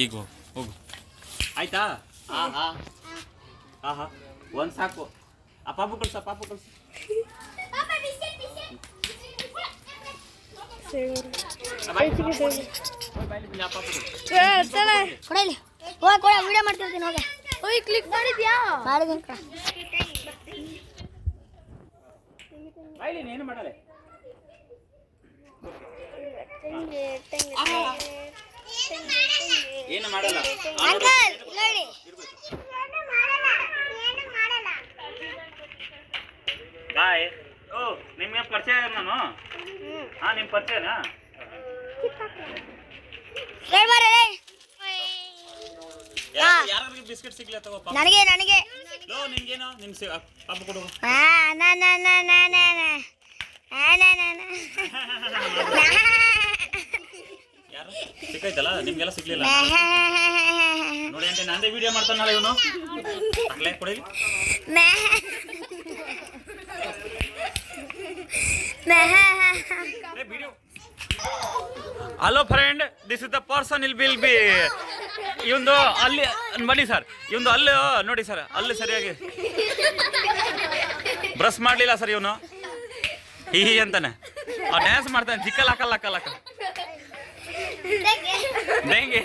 ಈಗ ಹೋಗು ಆಯ್ತಾ. ಹಾ ಹಾ ಹಾ ಹಾ ಒಂದು ಸಾಕು. ಆ ಪಾಪು ಕಳ್ಸ ವಿಡಿಯೋ ಮಾಡ್ತಿರ್ತೀನಿ. ಹೋಗಿ ಕ್ಲಿಕ್ ಮಾಡಿದ್ಯಾ? ಏನು ಮಾಡಲ್ಲ. ಏನು ಮಾಡಲ್ಲ ಬಾಯ್. ಓ ನಿಮ್ಗೆ ಪರಿಚಯ ನಾನು. ಹಾ ನಿಮ್ ಪರಿಚಯನಾ? ಯಾರಿಗೆ ಬಿಸ್ಕೆಟ್ ಸಿಗ್ಲಿ ಅಥವಾ ನನಗೆ ಲೋ ನಿನ್ಗೇನೋ ನಿನ್ ಪಾಪ ಕೊಡು. ಯಾರು ಸಿಕ್ಕೈತಲ್ಲ ನಿಮ್ಗೆಲ್ಲ ಸಿಗ್ಲಿಲ್ಲ ನೋಡಿ ಅಂತ ನಂದೇ ವಿಡಿಯೋ ಮಾಡ್ತಾನಲ್ಲ ಇವನು. ಆಗ್ಲೇ ಕೊಡಿ video. Hello friend, this is the person will be. ಇವಂದು ಅಲ್ಲಿ ಬನ್ನಿ ಸರ್, ಇವಂದು ಅಲ್ಲಿ ನೋಡಿ ಸರ್, ಅಲ್ಲಿ ಸರಿಯಾಗಿ ಬ್ರಷ್ ಮಾಡಲಿಲ್ಲ ಸರ್ ಇವನು. ಹೀ ಅಂತಾನೆ ಡ್ಯಾನ್ಸ್ ಮಾಡ್ತಾನೆ. ಚಿಕ್ಕಲ್ ಹಾಕಲ್ಲ ಡೆಂಗೆ